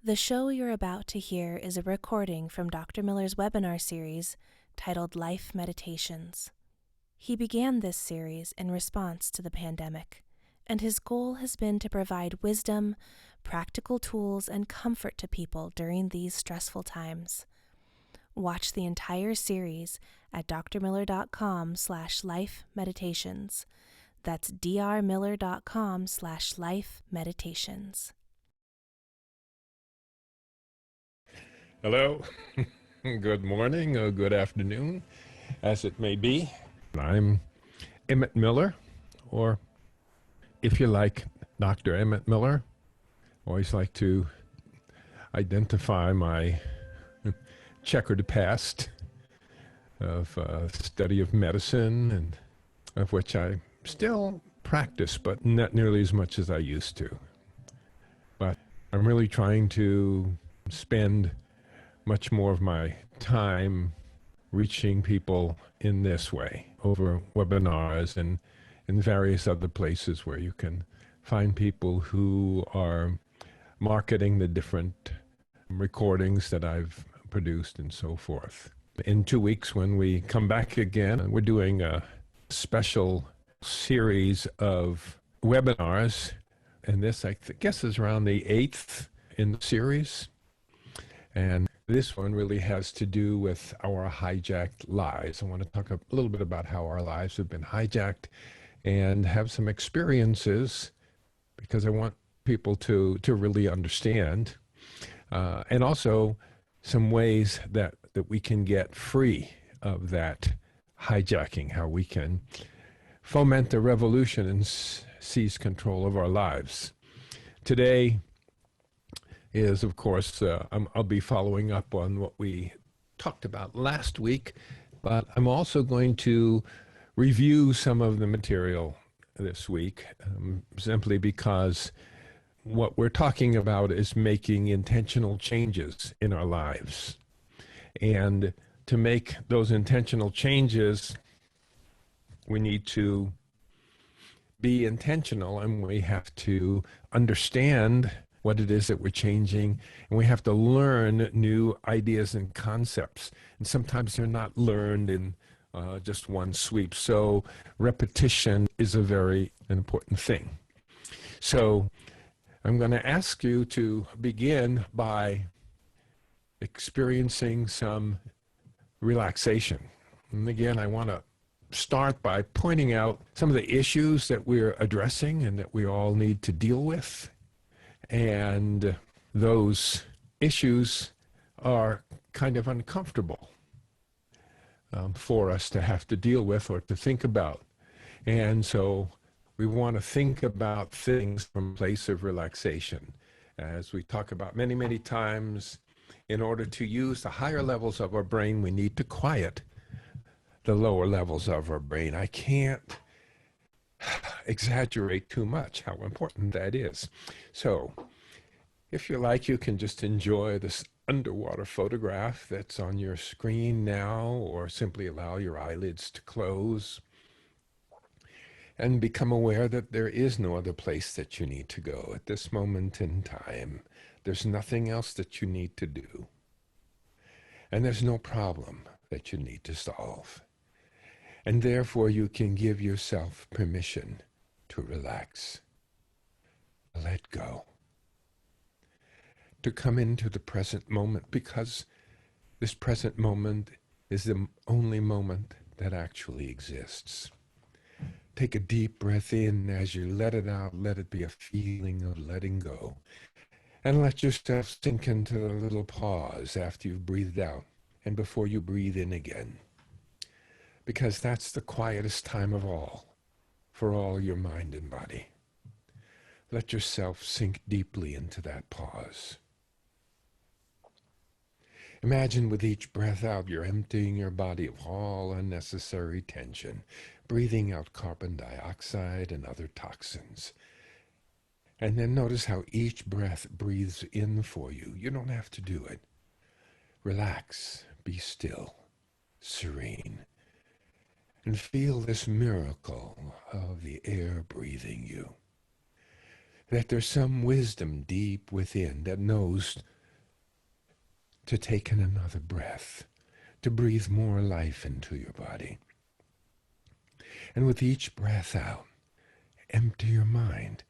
The show you're about to hear is a recording from Dr. Miller's webinar series titled Life Meditations. He began this series in response to the pandemic, and his goal has been to provide wisdom, practical tools, and comfort to people during these stressful times. Watch the entire series at drmiller.com/lifemeditations. That's drmiller.com/lifemeditations. Hello, good morning, or good afternoon, as it may be. I'm Emmett Miller, or if you like, Dr. Emmett Miller. Always like to identify my checkered past of study of medicine, and of which I still practice, but not nearly as much as I used to. But I'm really trying to spend much more of my time reaching people in this way over webinars and in various other places where you can find people who are marketing the different recordings that I've produced and so forth. In 2 weeks, when we come back again, we're doing a special series of webinars, and this I guess is around the 8th in the series. And this one really has to do with our hijacked lives. I want to talk a little bit about how our lives have been hijacked and have some experiences, because I want people to really understand, and also some ways that we can get free of that hijacking, how we can foment a revolution and seize control of our lives. Today is, of course, I'll be following up on what we talked about last week, but I'm also going to review some of the material this week, simply because what we're talking about is making intentional changes in our lives. And to make those intentional changes, we need to be intentional, and we have to understand what it is that we're changing, and we have to learn new ideas and concepts. And sometimes they're not learned in just one sweep. So repetition is a very important thing. So I'm going to ask you to begin by experiencing some relaxation. And again, I want to start by pointing out some of the issues that we're addressing and that we all need to deal with. And those issues are kind of uncomfortable for us to have to deal with or to think about. And so we want to think about things from a place of relaxation. As we talk about many, many times, in order to use the higher levels of our brain, we need to quiet the lower levels of our brain. I can't exaggerate too much how important that is. So if you like, you can just enjoy this underwater photograph that's on your screen now, or simply allow your eyelids to close and become aware that there is no other place that you need to go at this moment in time. There's nothing else that you need to do. And there's no problem that you need to solve. And therefore, you can give yourself permission to relax, let go, to come into the present moment, because this present moment is the only moment that actually exists. Take a deep breath in. As you let it out, let it be a feeling of letting go. And let yourself sink into the little pause after you've breathed out and before you breathe in again. Because that's the quietest time of all, for all your mind and body. Let yourself sink deeply into that pause. Imagine with each breath out, you're emptying your body of all unnecessary tension, breathing out carbon dioxide and other toxins. And then notice how each breath breathes in for you. You don't have to do it. Relax, be still, serene, and feel this miracle of the air breathing you. that there's some wisdom deep within that knows to take in another breath, to breathe more life into your body. And with each breath out, empty your mind.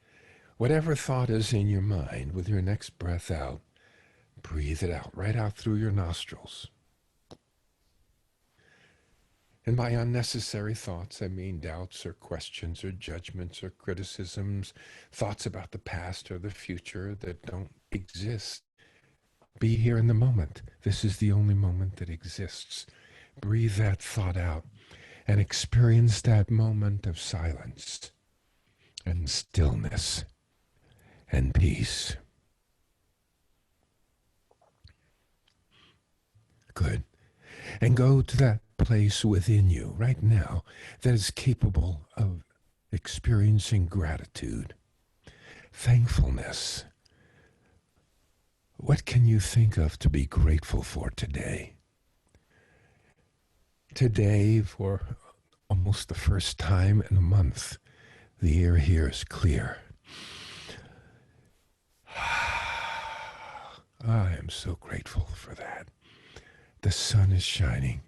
Whatever thought is in your mind, with your next breath out, breathe it out, right out through your nostrils. And by unnecessary thoughts, I mean doubts or questions or judgments or criticisms, thoughts about the past or the future that don't exist. Be here in the moment. This is the only moment that exists. Breathe that thought out and experience that moment of silence and stillness and peace. Good. And go to that place within you right now that is capable of experiencing gratitude, thankfulness. What can you think of to be grateful for today? Today, for almost the first time in a month, the air here is clear. I am so grateful for that. The sun is shining.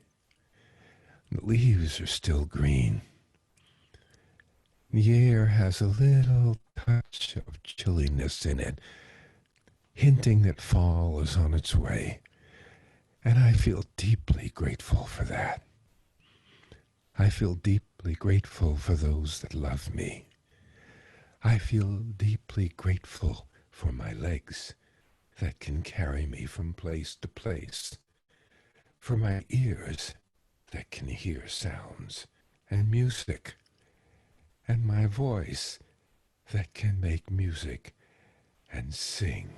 The leaves are still green. The air has a little touch of chilliness in it, hinting that fall is on its way. And I feel deeply grateful for that. I feel deeply grateful for those that love me. I feel deeply grateful for my legs that can carry me from place to place, for my ears that can hear sounds and music, and my voice that can make music and sing.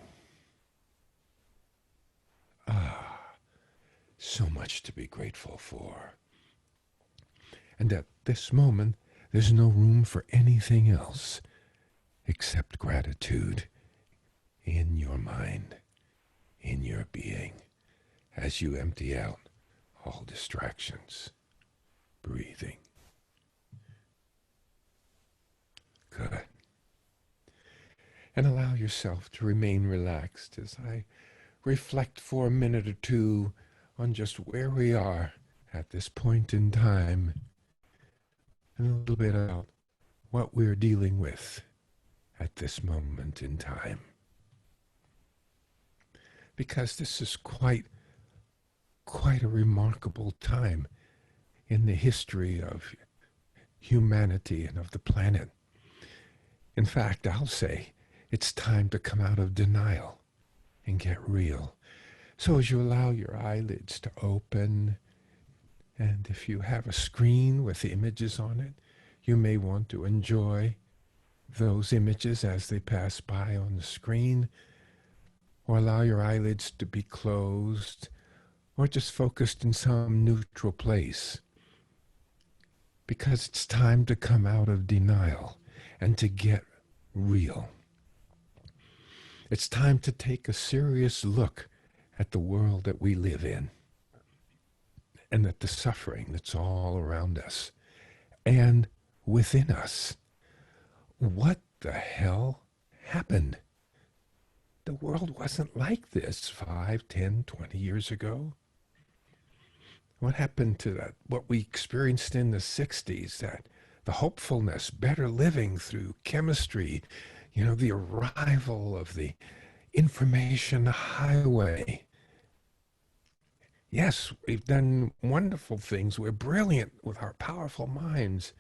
So much to be grateful for. And at this moment, there's no room for anything else except gratitude in your mind, in your being, as you empty out all distractions, breathing. Good. And allow yourself to remain relaxed as I reflect for a minute or two on just where we are at this point in time, and a little bit about what we're dealing with at this moment in time. Because this is quite a remarkable time in the history of humanity and of the planet. In fact, I'll say it's time to come out of denial and get real. So as you allow your eyelids to open, and if you have a screen with images on it, you may want to enjoy those images as they pass by on the screen, or allow your eyelids to be closed, or just focused in some neutral place. Because it's time to come out of denial and to get real. It's time to take a serious look at the world that we live in, and at the suffering that's all around us and within us. What the hell happened? The world wasn't like this 5, 10, 20 years ago. What happened to that, what we experienced in the 60s, that the hopefulness, better living through chemistry, the arrival of the information highway. Yes, we've done wonderful things. We're brilliant with our powerful minds.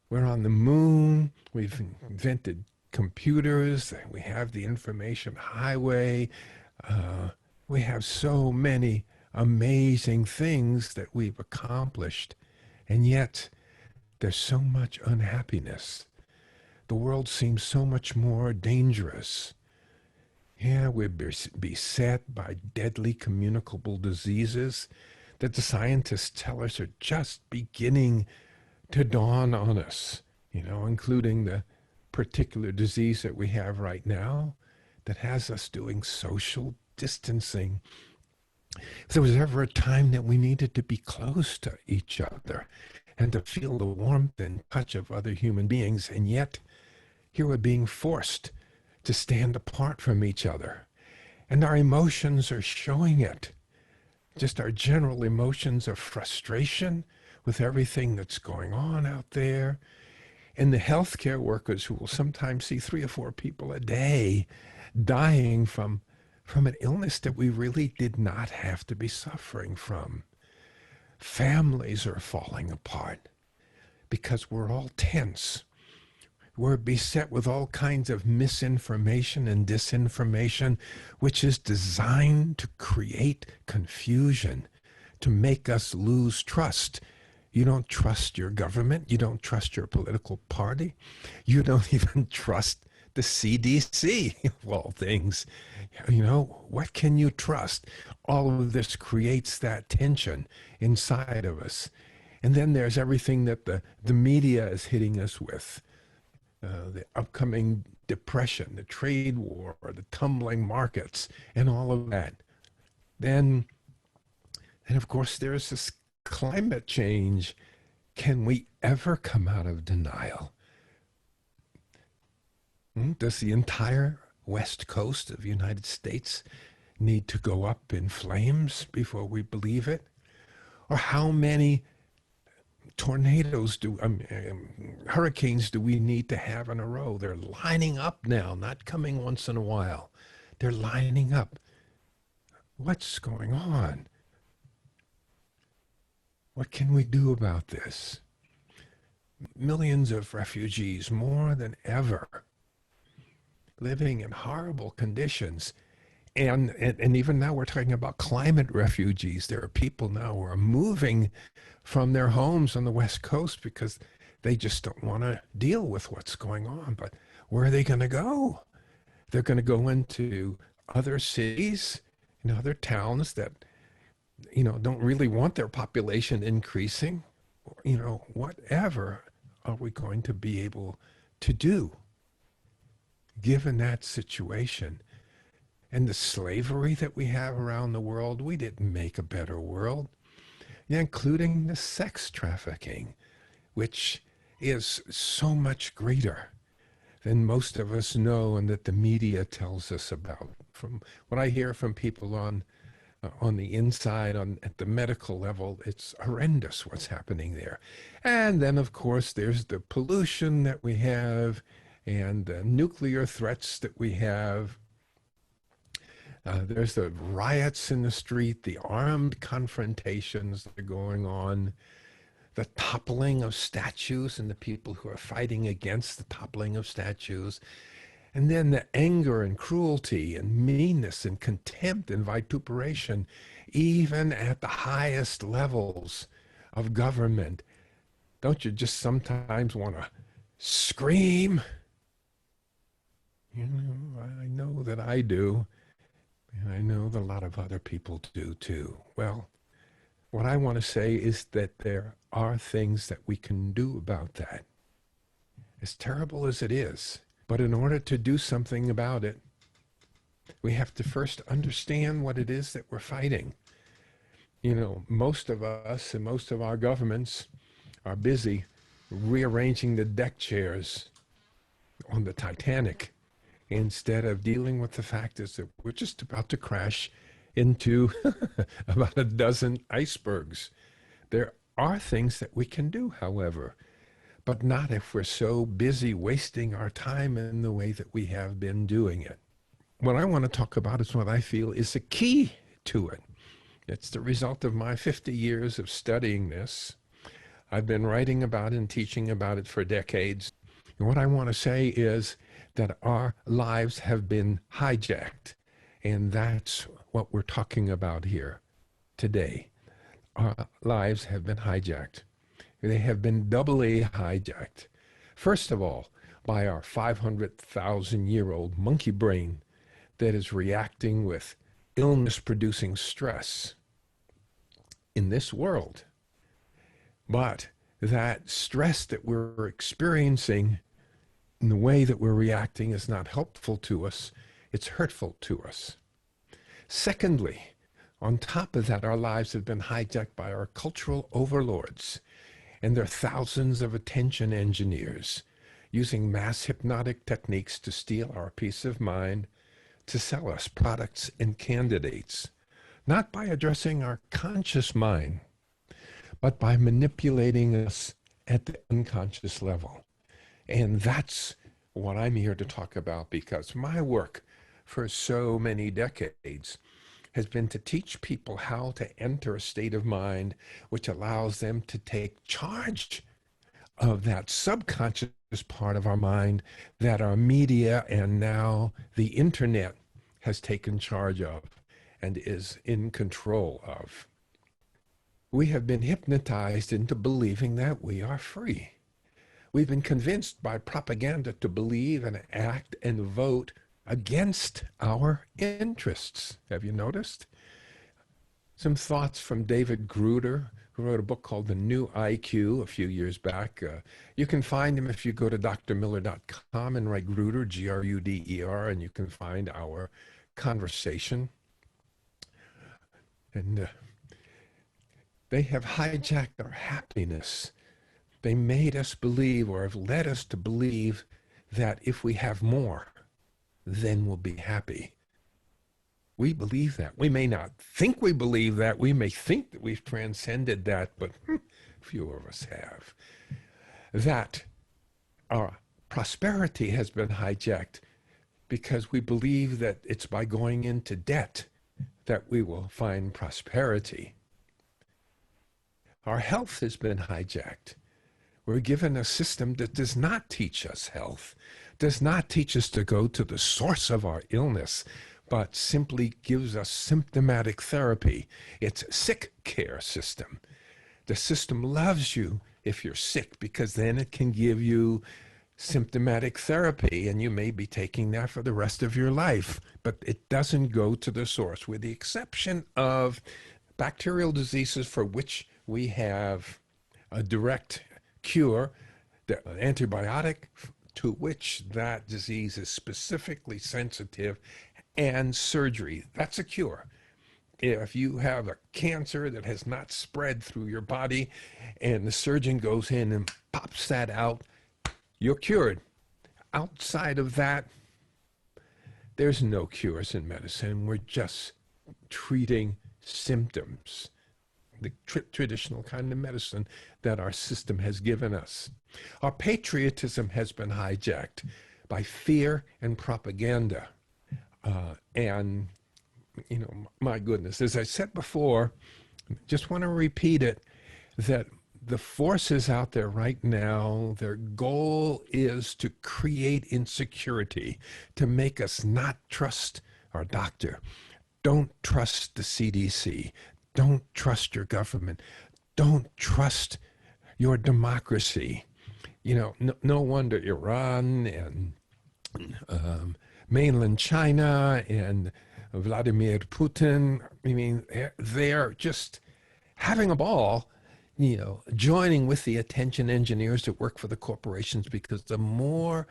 We're on the moon. We've invented computers. We have the information highway. We have so many amazing things that we've accomplished. And yet, there's so much unhappiness. The world seems so much more dangerous. Yeah, we're beset by deadly communicable diseases that the scientists tell us are just beginning to dawn on us, including the particular disease that we have right now that has us doing social distancing. If there was ever a time that we needed to be close to each other and to feel the warmth and touch of other human beings, and yet Here we're being forced to stand apart from each other. And our emotions are showing it. Just our general emotions of frustration with everything that's going on out there. And the healthcare workers who will sometimes see 3 or 4 people a day dying from an illness that we really did not have to be suffering from. Families are falling apart because we're all tense. We're beset with all kinds of misinformation and disinformation, which is designed to create confusion, to make us lose trust. You don't trust your government. You don't trust your political party. You don't even trust the CDC, of all things. You know, what can you trust? All of this creates that tension inside of us. And then there's everything that the media is hitting us with. The upcoming depression, the trade war, the tumbling markets, and all of that. Then, of course, there's this climate change. Can we ever come out of denial? Does the entire west coast of the United States need to go up in flames before we believe it? Or how many tornadoes hurricanes do we need to have in a row? They're lining up now, not coming once in a while. They're lining up. What's going on? What can we do about this? Millions of refugees, more than ever, living in horrible conditions. And even now we're talking about climate refugees. There are people now who are moving from their homes on the West Coast because they just don't want to deal with what's going on. But where are they going to go? They're going to go into other cities, other towns that, don't really want their population increasing. Whatever are we going to be able to do given that situation? And the slavery that we have around the world, we didn't make a better world, including the sex trafficking, which is so much greater than most of us know and that the media tells us about. From what I hear from people on the inside, at the medical level, it's horrendous what's happening there. And then, of course, there's the pollution that we have and the nuclear threats that we have. There's the riots in the street, the armed confrontations that are going on, the toppling of statues and the people who are fighting against the toppling of statues, and then the anger and cruelty and meanness and contempt and vituperation, even at the highest levels of government. Don't you just sometimes want to scream? I know that I do. And I know that a lot of other people do too. Well, what I want to say is that there are things that we can do about that. As terrible as it is. But in order to do something about it, we have to first understand what it is that we're fighting. Most of us and most of our governments are busy rearranging the deck chairs on the Titanic, instead of dealing with the fact is that we're just about to crash into about a dozen icebergs. There are things that we can do, however, but not if we're so busy wasting our time in the way that we have been doing it. What I want to talk about is what I feel is the key to it. It's the result of my 50 years of studying this. I've been writing about it and teaching about it for decades. And what I want to say is that our lives have been hijacked. And that's what we're talking about here today. Our lives have been hijacked. They have been doubly hijacked. First of all, by our 500,000-year-old monkey brain that is reacting with illness-producing stress in this world. But that stress that we're experiencing in the way that we're reacting is not helpful to us, it's hurtful to us. Secondly, on top of that, our lives have been hijacked by our cultural overlords and their thousands of attention engineers. using mass hypnotic techniques to steal our peace of mind, to sell us products and candidates, not by addressing our conscious mind, but by manipulating us at the unconscious level. And that's what I'm here to talk about, because my work for so many decades has been to teach people how to enter a state of mind which allows them to take charge of that subconscious part of our mind that our media and now the internet has taken charge of and is in control of. We have been hypnotized into believing that we are free. We've been convinced by propaganda to believe and act and vote against our interests. Have you noticed? Some thoughts from David Gruder, who wrote a book called The New IQ a few years back. You can find him if you go to drmiller.com and write Gruder, Gruder, and you can find our conversation. And they have hijacked our happiness. They made us believe, or have led us to believe, that if we have more, then we'll be happy. We believe that. We may not think we believe that. We may think that we've transcended that, but few of us have. That our prosperity has been hijacked because we believe that it's by going into debt that we will find prosperity. Our health has been hijacked. We're given a system that does not teach us health, does not teach us to go to the source of our illness, but simply gives us symptomatic therapy. It's a sick care system. The system loves you if you're sick, because then it can give you symptomatic therapy, and you may be taking that for the rest of your life, but it doesn't go to the source, with the exception of bacterial diseases for which we have a direct cure, the antibiotic to which that disease is specifically sensitive, and surgery. That's a cure. If you have a cancer that has not spread through your body and the surgeon goes in and pops that out, you're cured. Outside of that, there's no cures in medicine. We're just treating symptoms, the traditional kind of medicine that our system has given us. Our patriotism has been hijacked by fear and propaganda. And, you know, my goodness, as I said before, just want to repeat it, that the forces out there right now, their goal is to create insecurity, to make us not trust our doctor. Don't trust the CDC. Don't trust your government. Don't trust your democracy. You know, no wonder Iran and mainland China and Vladimir Putin, I mean, they're just having a ball, you know, joining with the attention engineers that work for the corporations, because the more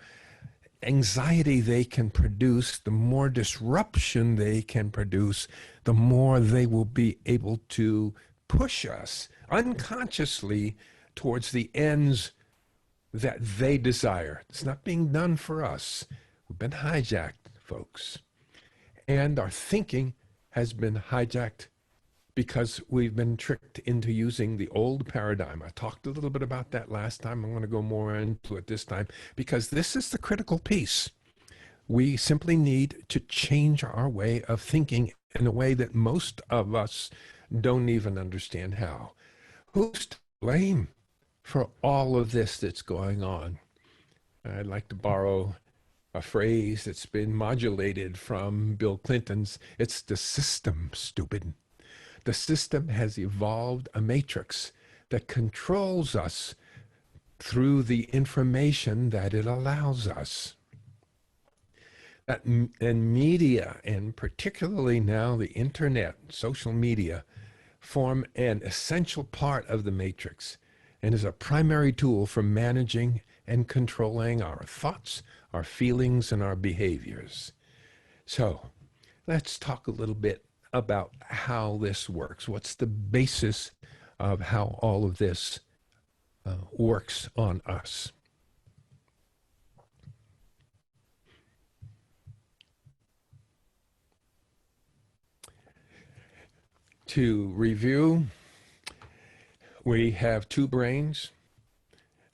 anxiety they can produce, the more disruption they can produce, the more they will be able to push us unconsciously towards the ends that they desire. It's not being done for us. We've been hijacked, folks. And our thinking has been hijacked because we've been tricked into using the old paradigm. I talked a little bit about that last time. I'm going to go more into it this time, because this is the critical piece. We simply need to change our way of thinking in a way that most of us don't even understand how. Who's to blame for all of this that's going on? I'd like to borrow a phrase that's been modulated from Bill Clinton's, it's the system, stupid. The system has evolved a matrix that controls us through the information that it allows us. And media, and particularly now the internet, social media, form an essential part of the matrix and is a primary tool for managing and controlling our thoughts, our feelings, and our behaviors. So let's talk a little bit about how this works. What's the basis of how all of this works on us? To review, we have two brains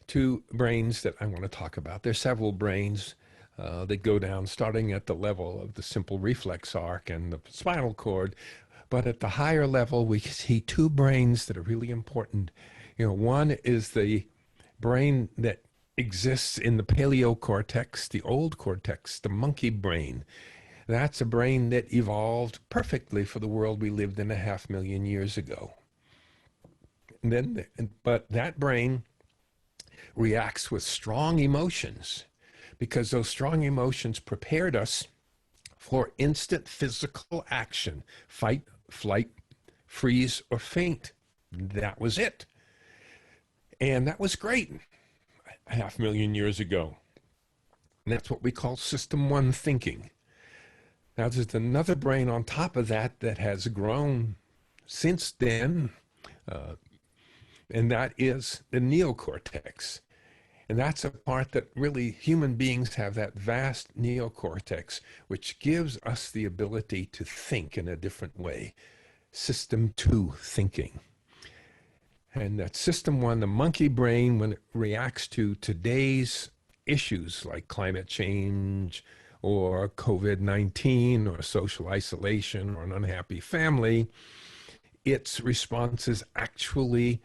that I want to talk about. There's several brains that go down, starting at the level of the simple reflex arc and the spinal cord. But at the higher level, we see two brains that are really important. One is the brain that exists in the paleocortex, the old cortex, the monkey brain. That's a brain that evolved perfectly for the world we lived in 500,000 years ago. But that brain reacts with strong emotions because those strong emotions prepared us for instant physical action, fight, flight, freeze, or faint. That was it. And that was great 500,000 years ago. And that's what we call system one thinking. Now, there's another brain on top of that that has grown since then, and that is the neocortex. And that's a part that really human beings have, that vast neocortex, which gives us the ability to think in a different way. System two thinking. And that system one, the monkey brain, when it reacts to today's issues like climate change or COVID-19 or social isolation or an unhappy family, its responses actually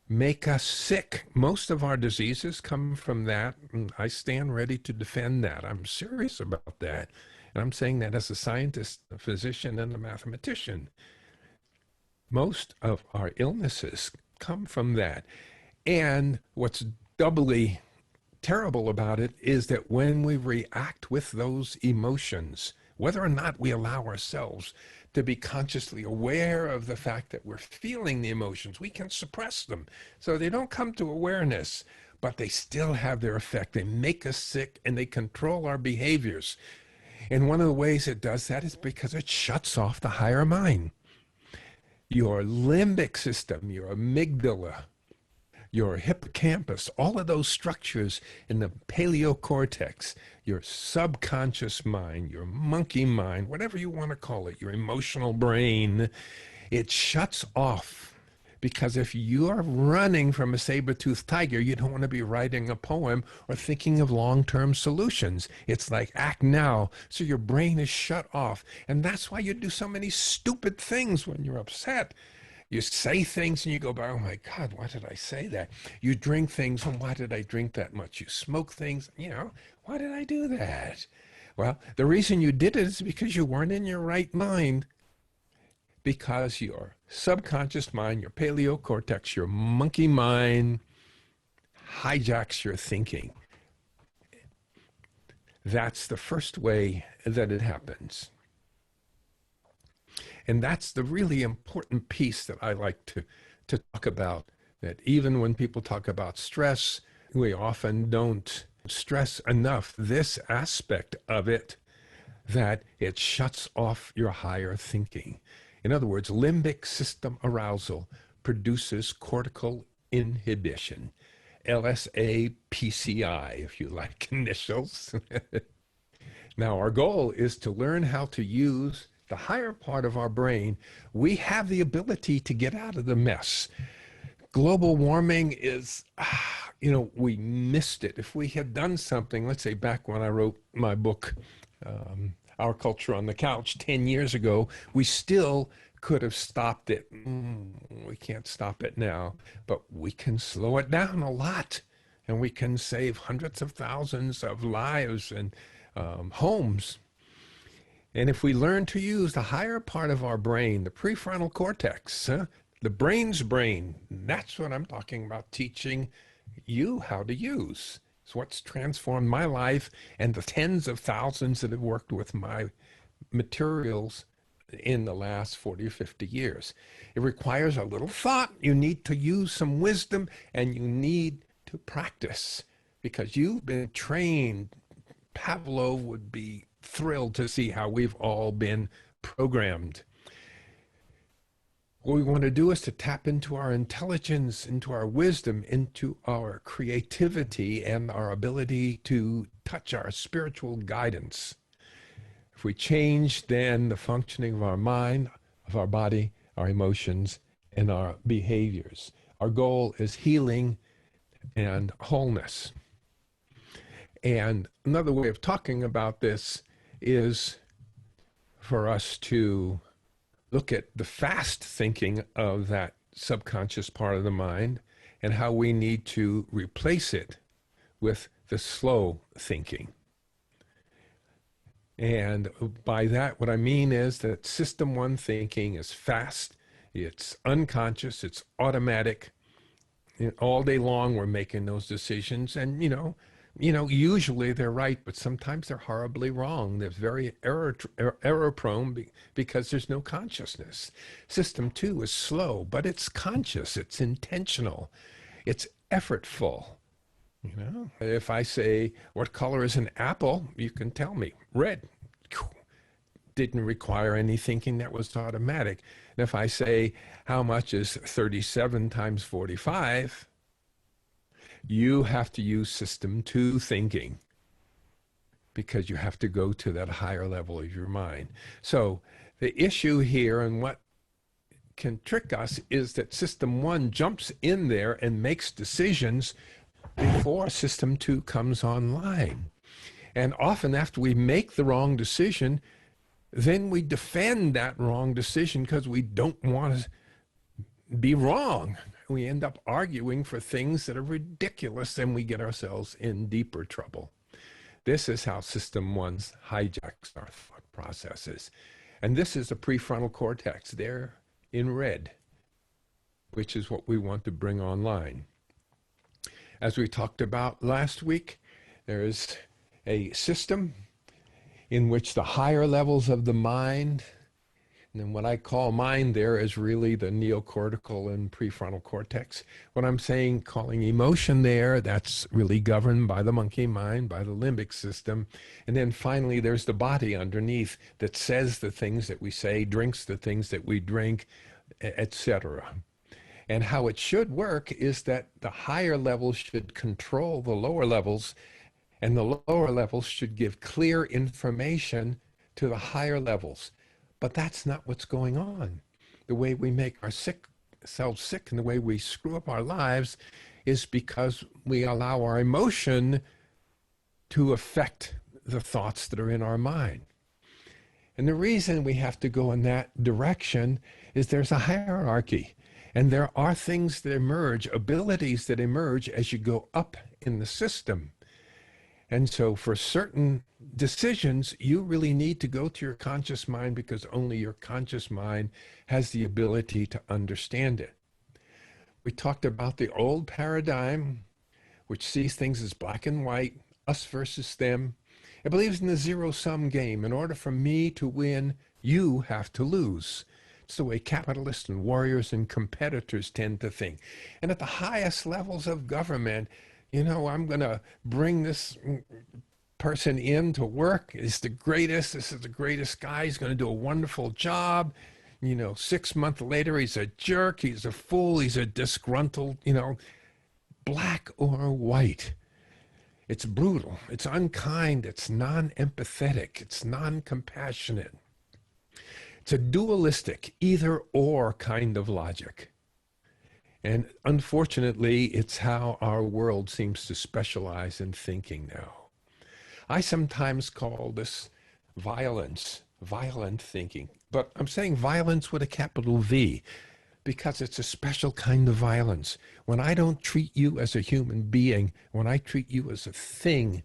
make us sick. Most of our diseases come from that, and I stand ready to defend that. I'm serious about that. And I'm saying that as a scientist, a physician, and a mathematician. Most of our illnesses come from that. And what's doubly terrible about it is that when we react with those emotions, whether or not we allow ourselves to be consciously aware of the fact that we're feeling the emotions, we can suppress them. So they don't come to awareness, but they still have their effect. They make us sick and they control our behaviors. And one of the ways it does that is because it shuts off the higher mind. Your limbic system, your amygdala, your hippocampus, all of those structures in the paleocortex, your subconscious mind, your monkey mind, whatever you want to call it, your emotional brain, it shuts off. Because if you're running from a saber-toothed tiger, you don't want to be writing a poem or thinking of long-term solutions. It's like act now. So your brain is shut off. And that's why you do so many stupid things when you're upset. You say things and you go, oh my God, why did I say that? You drink things, and why did I drink that much? You smoke things, why did I do that? Well, the reason you did it is because you weren't in your right mind. Because your subconscious mind, your paleocortex, your monkey mind hijacks your thinking. That's the first way that it happens. And that's the really important piece that I like to talk about, that even when people talk about stress, we often don't stress enough this aspect of it, that it shuts off your higher thinking. In other words, limbic system arousal produces cortical inhibition, LSA-PCI, if you like initials. Now, our goal is to learn how to use the higher part of our brain. We have the ability to get out of the mess. Global warming is, we missed it. If we had done something, let's say back when I wrote my book, Our Culture on the Couch 10 years ago, we still could have stopped it. We can't stop it now, but we can slow it down a lot, and we can save hundreds of thousands of lives and homes. And if we learn to use the higher part of our brain, the prefrontal cortex, the brain's brain, that's what I'm talking about, teaching you how to use. It's what's transformed my life and the tens of thousands that have worked with my materials in the last 40 or 50 years. It requires a little thought. You need to use some wisdom, and you need to practice because you've been trained. Pavlov would be thrilled to see how we've all been programmed. What we want to do is to tap into our intelligence, into our wisdom, into our creativity, and our ability to touch our spiritual guidance. If we change then the functioning of our mind, of our body, our emotions, and our behaviors. Our goal is healing and wholeness. And another way of talking about this is for us to look at the fast thinking of that subconscious part of the mind and how we need to replace it with the slow thinking. And by that, what I mean is that system one thinking is fast, it's unconscious, it's automatic. All day long, we're making those decisions. And, usually they're right, but sometimes they're horribly wrong. They're very error prone because there's no consciousness. System two is slow, but it's conscious, it's intentional, it's effortful. If I say, what color is an apple? You can tell me, red. Didn't require any thinking, that was automatic. And if I say, how much is 37 times 45? You have to use system two thinking because you have to go to that higher level of your mind. So the issue here and what can trick us is that system one jumps in there and makes decisions before system two comes online. And often after we make the wrong decision, then we defend that wrong decision because we don't want to be wrong. We end up arguing for things that are ridiculous and we get ourselves in deeper trouble. This is how system one hijacks our thought processes. And this is the prefrontal cortex there in red, which is what we want to bring online. As we talked about last week, there is a system in which the higher levels of the mind, and then what I call mind there is really the neocortical and prefrontal cortex. What I'm saying, calling emotion there, that's really governed by the monkey mind, by the limbic system. And then finally, there's the body underneath that says the things that we say, drinks the things that we drink, etc. And how it should work is that the higher levels should control the lower levels, and the lower levels should give clear information to the higher levels. But that's not what's going on. The way we make ourselves sick and the way we screw up our lives is because we allow our emotion to affect the thoughts that are in our mind. And the reason we have to go in that direction is there's a hierarchy. And there are things that emerge, abilities that emerge as you go up in the system. And so for certain decisions, you really need to go to your conscious mind because only your conscious mind has the ability to understand it. We talked about the old paradigm, which sees things as black and white, us versus them. It believes in the zero-sum game. In order for me to win, you have to lose. It's the way capitalists and warriors and competitors tend to think. And at the highest levels of government, I'm going to bring this person in to work. He's the greatest. This is the greatest guy. He's going to do a wonderful job. 6 months later, he's a jerk. He's a fool. He's a disgruntled, black or white. It's brutal. It's unkind. It's non-empathetic. It's non-compassionate. It's a dualistic, either or kind of logic. And unfortunately, it's how our world seems to specialize in thinking now. I sometimes call this violent thinking. But I'm saying violence with a capital V because it's a special kind of violence. When I don't treat you as a human being, when I treat you as a thing,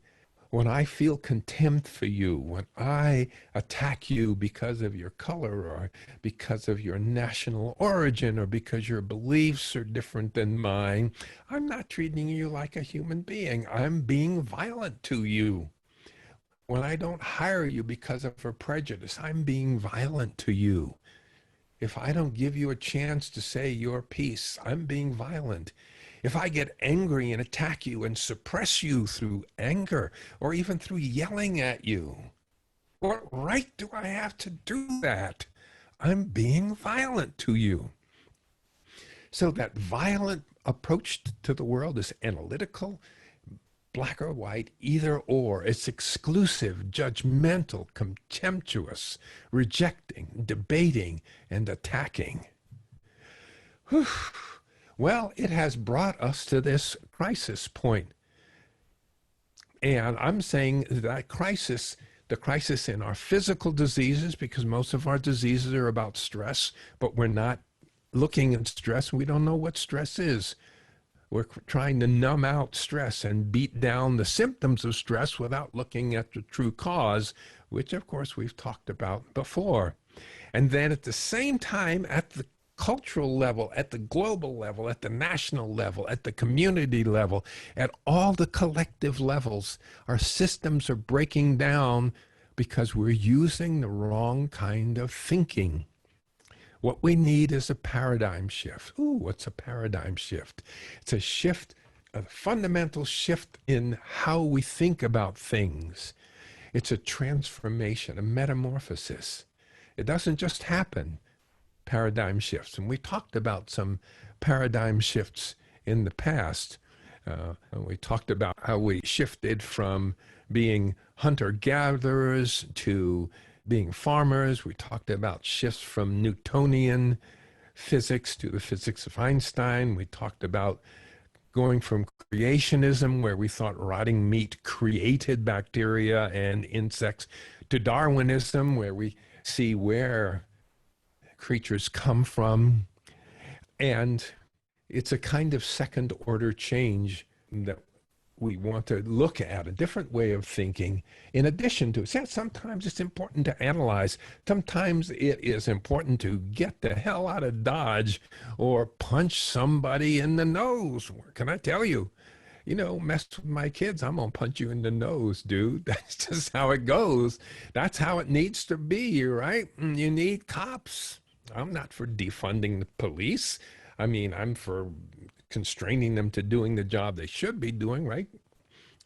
when I feel contempt for you, when I attack you because of your color or because of your national origin or because your beliefs are different than mine, I'm not treating you like a human being. I'm being violent to you. When I don't hire you because of a prejudice, I'm being violent to you. If I don't give you a chance to say your piece, I'm being violent. If I get angry and attack you and suppress you through anger or even through yelling at you, what right do I have to do that? I'm being violent to you. So that violent approach to the world is analytical, black or white, either or. It's exclusive, judgmental, contemptuous, rejecting, debating, and attacking. Well, it has brought us to this crisis point. And I'm saying that crisis, the crisis in our physical diseases, because most of our diseases are about stress, but we're not looking at stress. We don't know what stress is. We're trying to numb out stress and beat down the symptoms of stress without looking at the true cause, which of course we've talked about before. And then at the same time, at the cultural level, at the global level, at the national level, at the community level, at all the collective levels, our systems are breaking down because we're using the wrong kind of thinking. What we need is a paradigm shift. Ooh, what's a paradigm shift? It's a shift, a fundamental shift in how we think about things. It's a transformation, a metamorphosis. It doesn't just happen, paradigm shifts. And we talked about some paradigm shifts in the past. We talked about how we shifted from being hunter-gatherers to being farmers. We talked about shifts from Newtonian physics to the physics of Einstein. We talked about going from creationism, where we thought rotting meat created bacteria and insects, to Darwinism, where we see where creatures come from. And it's a kind of second order change that we want to look at, a different way of thinking in addition to. Sometimes it's important to analyze. Sometimes it is important to get the hell out of Dodge or punch somebody in the nose. What can I tell you? You know, mess with my kids, I'm going to punch you in the nose, dude. That's just how it goes. That's how it needs to be, right? You need cops. I'm not for defunding the police. I mean, I'm for constraining them to doing the job they should be doing, right?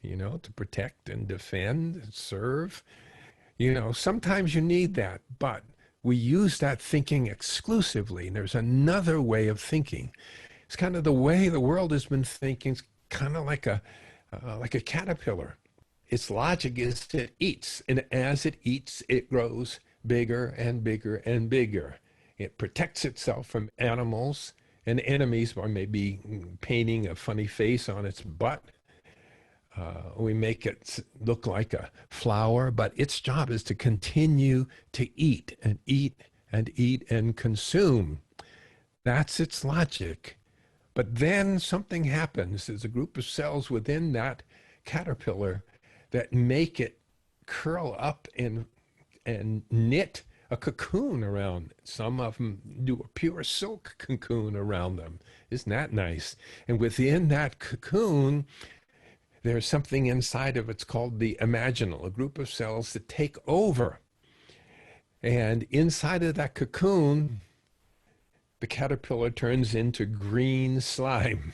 You know, to protect and defend, and serve. You know, sometimes you need that, but we use that thinking exclusively. And there's another way of thinking. It's kind of the way the world has been thinking. It's kind of like a caterpillar. Its logic is it eats, and as it eats, it grows bigger and bigger and bigger. It protects itself from animals and enemies by maybe painting a funny face on its butt. We make it look like a flower, but its job is to continue to eat and eat and eat and consume. That's its logic. But then something happens. There's a group of cells within that caterpillar that make it curl up and knit a cocoon around. Some of them do a pure silk cocoon around them. Isn't that nice? And within that cocoon, there's something inside of it's called the imaginal, a group of cells that take over. And inside of that cocoon, the caterpillar turns into green slime,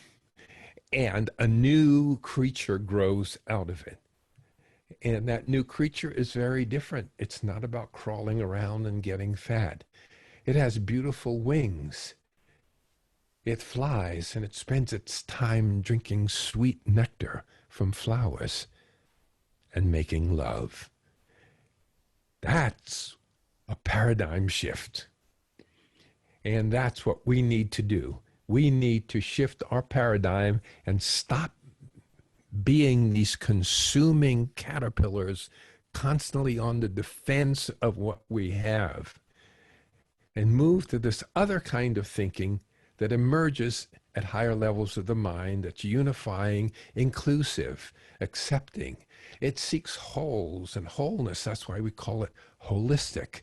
and a new creature grows out of it. And that new creature is very different. It's not about crawling around and getting fat. It has beautiful wings. It flies, and it spends its time drinking sweet nectar from flowers and making love. That's a paradigm shift. And that's what we need to do. We need to shift our paradigm and stop being these consuming caterpillars constantly on the defense of what we have, and move to this other kind of thinking that emerges at higher levels of the mind, that's unifying, inclusive, accepting. It seeks wholes and wholeness. That's why we call it holistic.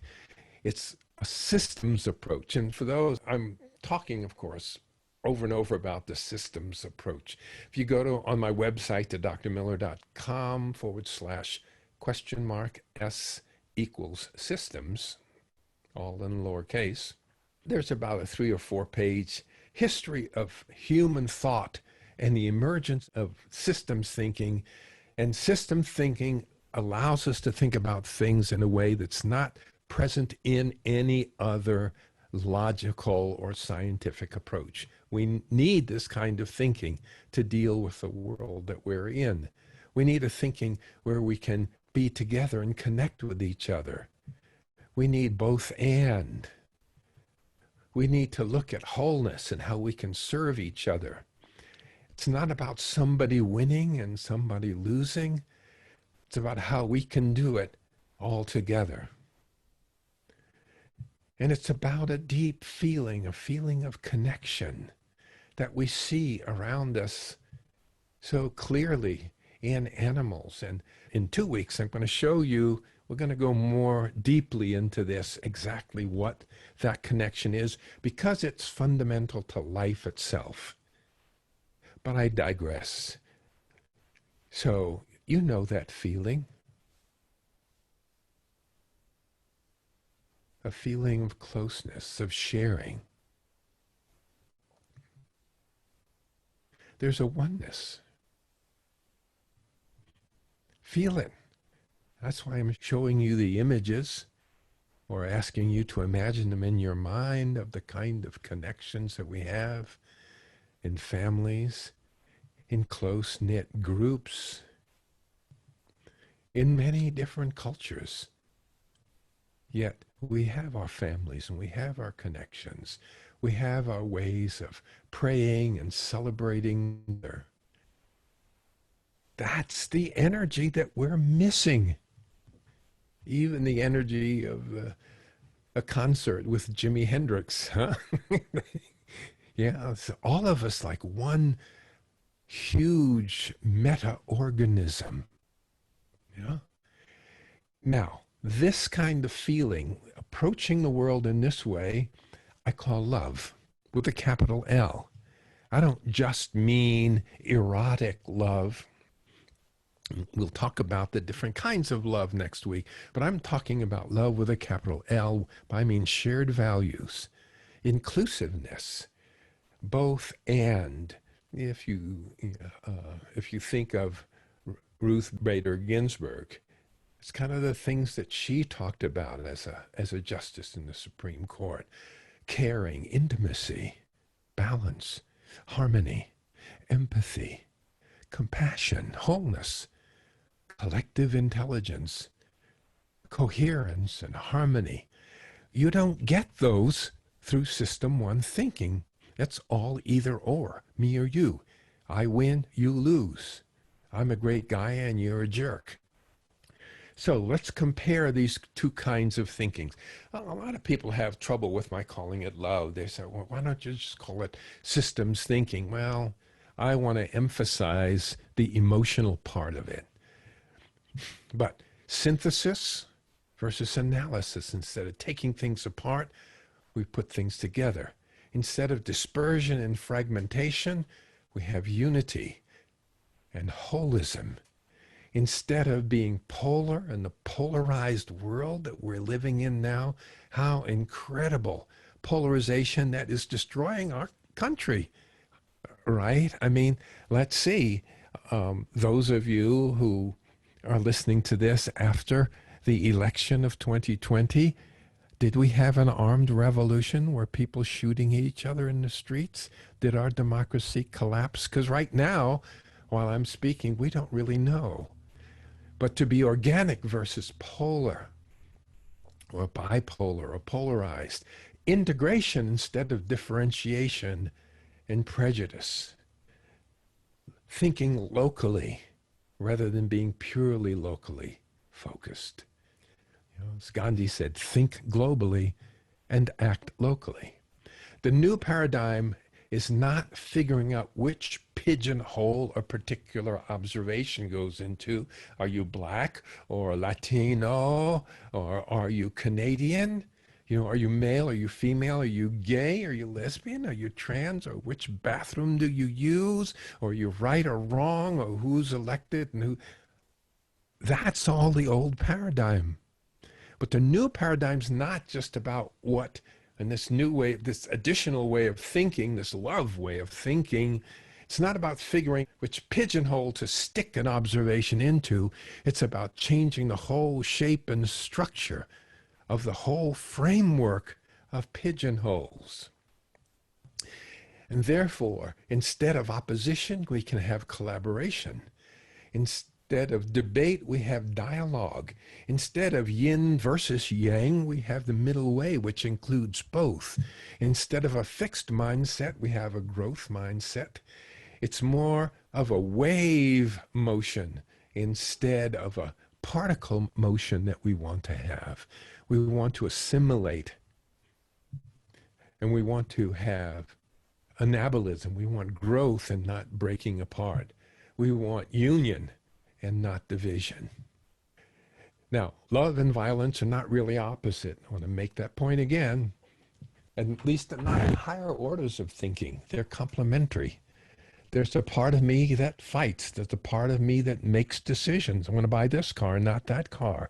It's a systems approach. And for those, I'm talking, of course, over and over about the systems approach. If you go on my website to drmiller.com/S equals systems, all in lowercase, there's about a 3 or 4 page history of human thought and the emergence of systems thinking. And system thinking allows us to think about things in a way that's not present in any other logical or scientific approach. We need this kind of thinking to deal with the world that we're in. We need a thinking where we can be together and connect with each other. We need both and. We need to look at wholeness and how we can serve each other. It's not about somebody winning and somebody losing. It's about how we can do it all together. And it's about a deep feeling, a feeling of connection that we see around us so clearly in animals. And in 2 weeks, I'm going to show you, we're going to go more deeply into this, exactly what that connection is, because it's fundamental to life itself. But I digress. So, you know that feeling. A feeling of closeness, of sharing. There's a oneness. Feel it. That's why I'm showing you the images, or asking you to imagine them in your mind, of the kind of connections that we have in families, in close-knit groups, in many different cultures. Yet we have our families and we have our connections. We have our ways of praying and celebrating. That's the energy that we're missing. Even the energy of a concert with Jimi Hendrix, huh? Yeah, it's all of us like one huge meta-organism. Yeah. Now, this kind of feeling, approaching the world in this way, I call love, with a capital L. I don't just mean erotic love. We'll talk about the different kinds of love next week, but I'm talking about love with a capital L. I mean shared values, inclusiveness, both and. If you think of Ruth Bader Ginsburg, it's kind of the things that she talked about as a justice in the Supreme Court: caring, intimacy, balance, harmony, empathy, compassion, wholeness, collective intelligence, coherence, and harmony. You don't get those through System 1 thinking. It's all either or, me or you. I win, you lose. I'm a great guy and you're a jerk. So let's compare these two kinds of thinkings. A lot of people have trouble with my calling it love. They say, well, why don't you just call it systems thinking? Well, I want to emphasize the emotional part of it. But synthesis versus analysis. Instead of taking things apart, we put things together. Instead of dispersion and fragmentation, we have unity and holism. Instead of being polar in the polarized world that we're living in now, how incredible polarization that is destroying our country, right? I mean, let's see, those of you who are listening to this after the election of 2020, did we have an armed revolution where people shooting each other in the streets? Did our democracy collapse? Because right now, while I'm speaking, we don't really know. But to be organic versus polar, or bipolar, or polarized, integration instead of differentiation and prejudice, thinking locally rather than being purely locally focused. As Gandhi said, think globally and act locally. The new paradigm is not figuring out which pigeonhole a particular observation goes into. Are you black or Latino, or are you Canadian? Are you male? Are you female? Are you gay? Are you lesbian? Are you trans? Or which bathroom do you use? Or are you right or wrong? Or who's elected and who? That's all the old paradigm. But the new paradigm's not just about what, and this new way, this additional way of thinking, this love way of thinking, it's not about figuring which pigeonhole to stick an observation into. It's about changing the whole shape and structure of the whole framework of pigeonholes. And therefore, instead of opposition, we can have collaboration. Instead Instead of debate, we have dialogue. Instead of yin versus yang, we have the middle way, which includes both. Instead of a fixed mindset, we have a growth mindset. It's more of a wave motion instead of a particle motion that we want to have. We want to assimilate, and we want to have anabolism. We want growth and not breaking apart. We want union and not division. Now, love and violence are not really opposite. I want to make that point again. At least not in higher orders of thinking. They're complementary. There's a part of me that fights. There's a part of me that makes decisions. I'm going to buy this car, not that car.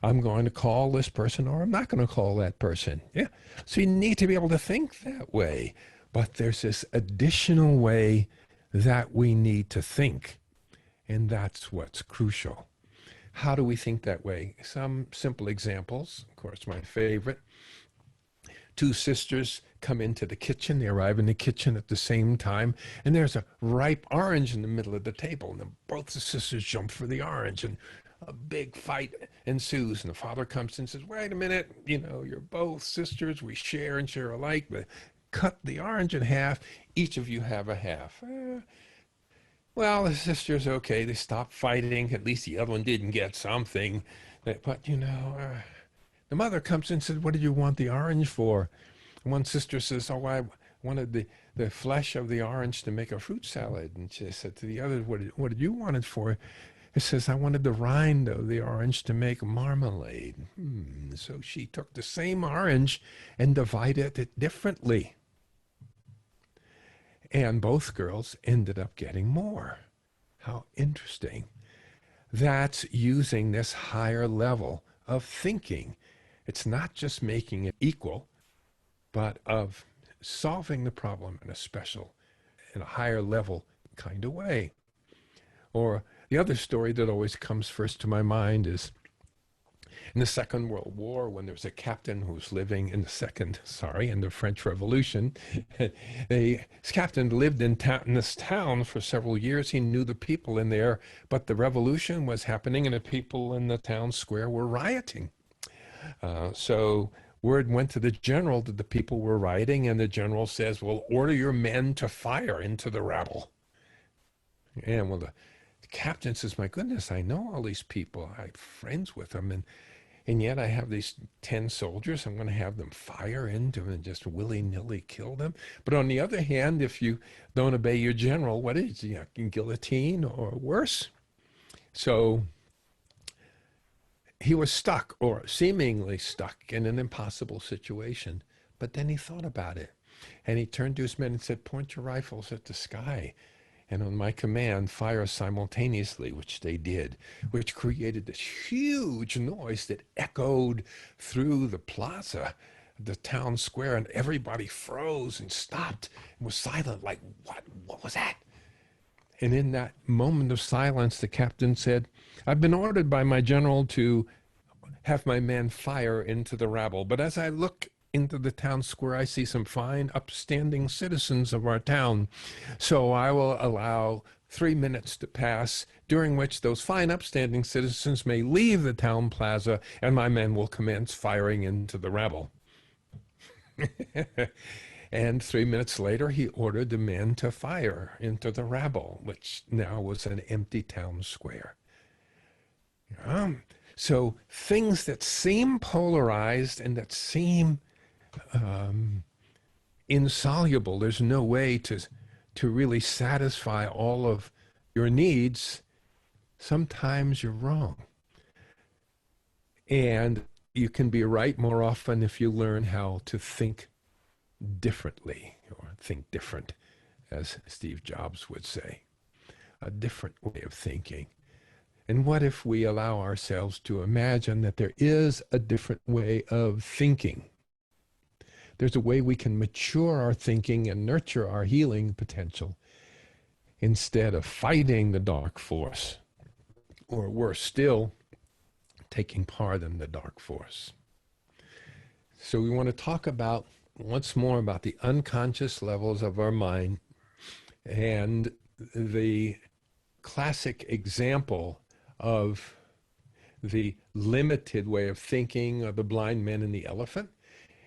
I'm going to call this person, or I'm not going to call that person. Yeah. So you need to be able to think that way. But there's this additional way that we need to think. And that's what's crucial. How do we think that way? Some simple examples. Of course, my favorite. Two sisters come into the kitchen. They arrive in the kitchen at the same time, and there's a ripe orange in the middle of the table. And then both the sisters jump for the orange, and a big fight ensues. And the father comes in and says, wait a minute, you know, you're both sisters. We share and share alike, but cut the orange in half. Each of you have a half. Well, the sisters, okay, they stop fighting. At least the other one didn't get something. But, you know, the mother comes in and says, what did you want the orange for? And one sister says, oh, I wanted the flesh of the orange to make a fruit salad. And she said to the other, what did you want it for? It says, I wanted the rind of the orange to make marmalade. So she took the same orange and divided it differently. And both girls ended up getting more. How interesting. That's using this higher level of thinking. It's not just making it equal, but of solving the problem in a higher level kind of way. Or the other story that always comes first to my mind is in the Second World War, when there was a captain who was living in the French Revolution. This captain lived in this town for several years. He knew the people in there, but the revolution was happening and the people in the town square were rioting. So word went to the general that the people were rioting, and the general says, well, order your men to fire into the rabble. And well, the captain says, my goodness, I know all these people. I'm friends with them. And yet I have these 10 soldiers. I'm going to have them fire into them and just willy-nilly kill them. But on the other hand, if you don't obey your general, what is it? You can guillotine or worse. So he was stuck, or seemingly stuck, in an impossible situation. But then he thought about it. And he turned to his men and said, point your rifles at the sky. And on my command, fire simultaneously, which they did, which created this huge noise that echoed through the plaza, the town square, and everybody froze and stopped and was silent, like, what was that? And in that moment of silence, the captain said, I've been ordered by my general to have my men fire into the rabble. But as I look into the town square, I see some fine, upstanding citizens of our town. So I will allow 3 minutes to pass, during which those fine, upstanding citizens may leave the town plaza, and my men will commence firing into the rabble. And 3 minutes later, he ordered the men to fire into the rabble, which now was an empty town square. So things that seem polarized and that seem insoluble, there's no way to really satisfy all of your needs, sometimes you're wrong. And you can be right more often if you learn how to think differently, or think different, as Steve Jobs would say. A different way of thinking. And what if we allow ourselves to imagine that there is a different way of thinking? There's a way we can mature our thinking and nurture our healing potential instead of fighting the dark force, or worse still, taking part in the dark force. So we want to talk about, once more, about the unconscious levels of our mind. And the classic example of the limited way of thinking of the blind man and the elephant.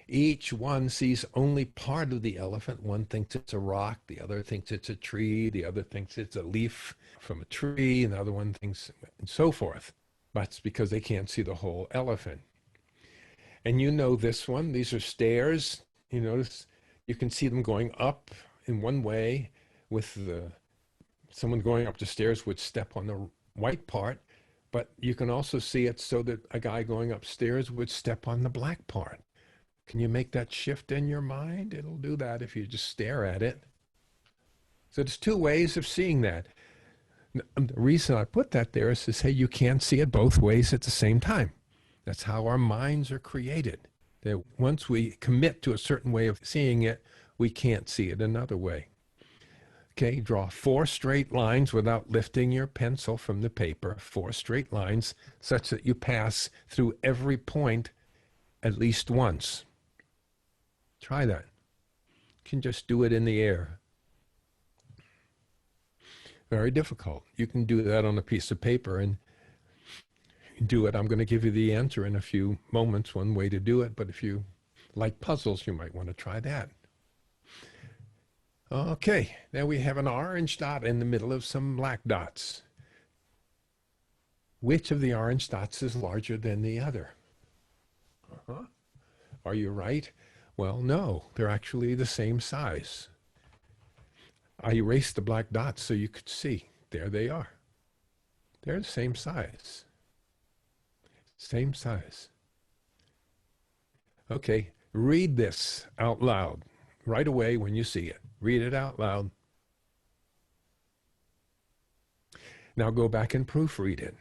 Each one sees only part of the elephant. One thinks it's a rock, the other thinks it's a tree, the other thinks it's a leaf from a tree, and the other one thinks, and so forth. But it's because they can't see the whole elephant. And you know this one, these are stairs. You notice you can see them going up in one way with someone going up the stairs would step on the white part, but you can also see it so that a guy going upstairs would step on the black part. Can you make that shift in your mind? It'll do that if you just stare at it. So there's two ways of seeing that. The reason I put that there is to say you can't see it both ways at the same time. That's how our minds are created. That once we commit to a certain way of seeing it, we can't see it another way. Okay, draw 4 straight lines without lifting your pencil from the paper. 4 straight lines such that you pass through every point at least once. Try that. You can just do it in the air. Very difficult. You can do that on a piece of paper and do it. I'm going to give you the answer in a few moments, one way to do it, but if you like puzzles, you might want to try that. Okay, now we have an orange dot in the middle of some black dots. Which of the orange dots is larger than the other? Are you right? Well, no, they're actually the same size. I erased the black dots so you could see. There they are. They're the same size. Same size. Okay, read this out loud right away when you see it. Read it out loud. Now go back and proofread it.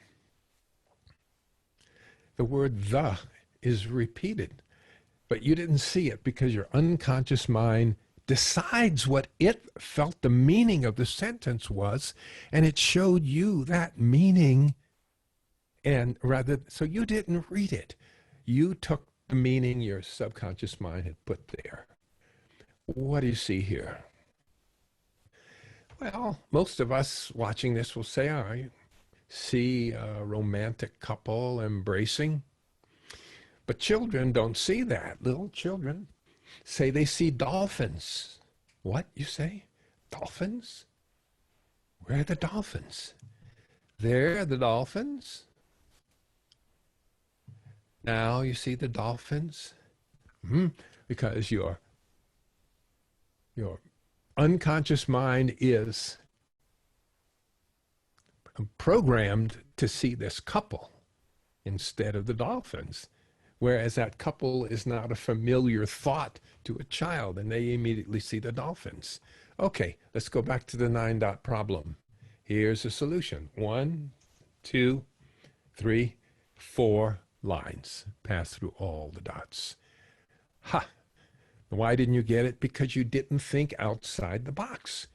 The word "the" is repeated, but you didn't see it because your unconscious mind decides what it felt the meaning of the sentence was, and it showed you that meaning. And so you didn't read it. You took the meaning your subconscious mind had put there. What do you see here? Well, most of us watching this will say, I see a romantic couple embracing. But children don't see that. Little children say they see dolphins. What, you say? Dolphins? Where are the dolphins? There are the dolphins. Now you see the dolphins? Because your unconscious mind is programmed to see this couple instead of the dolphins, whereas that couple is not a familiar thought to a child, and they immediately see the dolphins. Okay, let's go back to the 9-dot problem. Here's a solution. 1, 2, 3, 4 lines. Pass through all the dots. Ha! Why didn't you get it? Because you didn't think outside the box.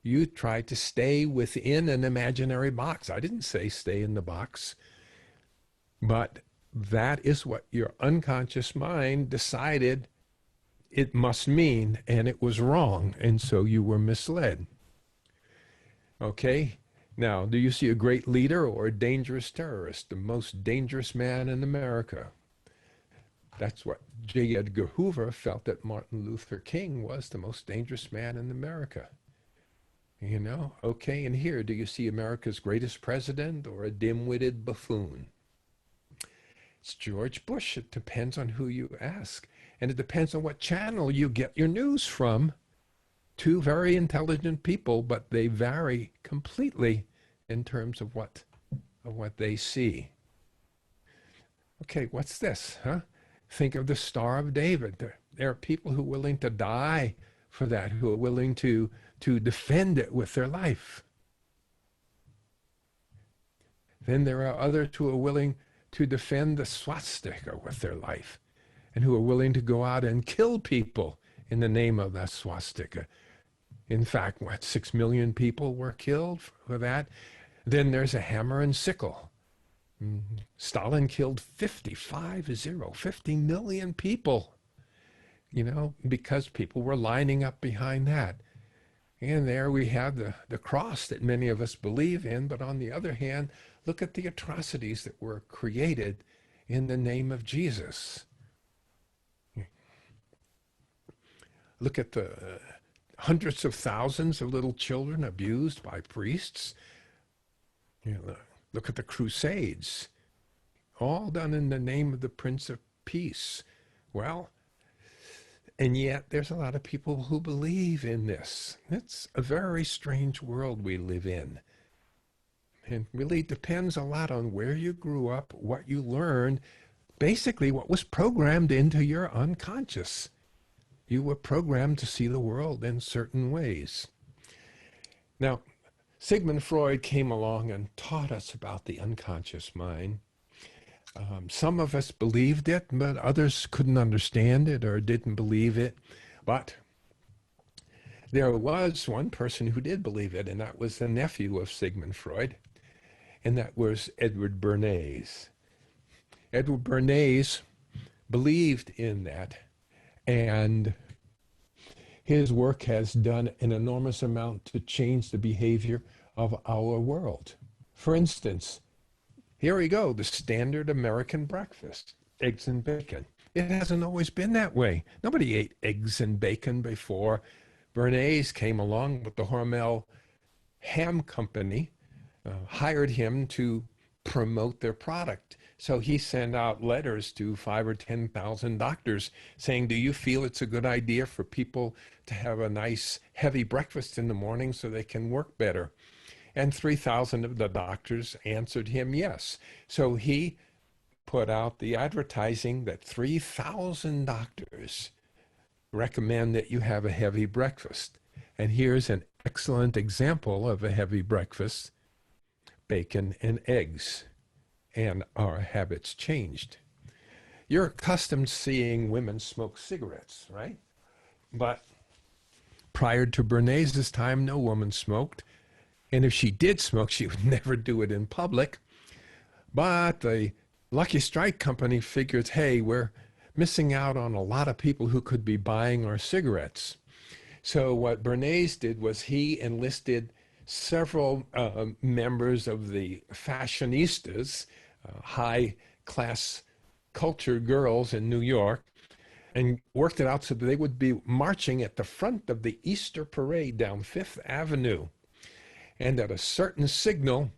You tried to stay within an imaginary box. I didn't say stay in the box. But that is what your unconscious mind decided it must mean, and it was wrong, and so you were misled. Okay? Now, do you see a great leader or a dangerous terrorist? The most dangerous man in America. That's what J. Edgar Hoover felt that Martin Luther King was the most dangerous man in America. You know? Okay, and here, do you see America's greatest president or a dim-witted buffoon? It's George Bush. It depends on who you ask. And it depends on what channel you get your news from. Two very intelligent people, but they vary completely in terms of what they see. Okay, what's this, huh? Think of the Star of David. There are people who are willing to die for that, who are willing to defend it with their life. Then there are others who are willing to defend the swastika with their life, and who are willing to go out and kill people in the name of that swastika. In fact, 6 million people were killed for that? Then there's a hammer and sickle. Stalin killed 50 million people, you know, because people were lining up behind that. And there we have the cross that many of us believe in. But on the other hand, look at the atrocities that were created in the name of Jesus. Look at the hundreds of thousands of little children abused by priests. Look at the Crusades, all done in the name of the Prince of Peace. Well, and yet there's a lot of people who believe in this. It's a very strange world we live in. And really depends a lot on where you grew up, what you learned, basically what was programmed into your unconscious. You were programmed to see the world in certain ways. Now, Sigmund Freud came along and taught us about the unconscious mind. Some of us believed it, but others couldn't understand it or didn't believe it. But there was one person who did believe it, and that was the nephew of Sigmund Freud, and that was Edward Bernays. Edward Bernays believed in that, and his work has done an enormous amount to change the behavior of our world. For instance, here we go, the standard American breakfast, eggs and bacon. It hasn't always been that way. Nobody ate eggs and bacon before. Bernays came along with the Hormel Ham Company, hired him to promote their product. So he sent out letters to 5,000 or 10,000 doctors saying, do you feel it's a good idea for people to have a nice heavy breakfast in the morning so they can work better? And 3,000 of the doctors answered him yes. So he put out the advertising that 3,000 doctors recommend that you have a heavy breakfast. And here's an excellent example of a heavy breakfast: bacon and eggs. And our habits changed. You're accustomed to seeing women smoke cigarettes, right? But prior to Bernays' time, no woman smoked. And if she did smoke, she would never do it in public. But the Lucky Strike Company figures, hey, we're missing out on a lot of people who could be buying our cigarettes. So what Bernays did was he enlisted several members of the fashionistas, high-class culture girls in New York, and worked it out so that they would be marching at the front of the Easter parade down Fifth Avenue. And at a certain signal,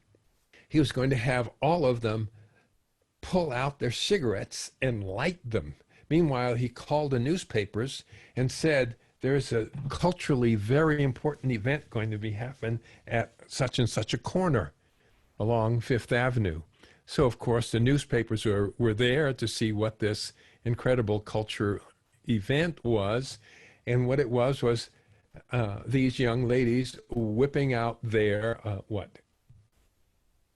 he was going to have all of them pull out their cigarettes and light them. Meanwhile, he called the newspapers and said, there's a culturally very important event going to be happening at such and such a corner along Fifth Avenue. So, of course, the newspapers were there to see what this incredible culture event was. And what it was these young ladies whipping out their, what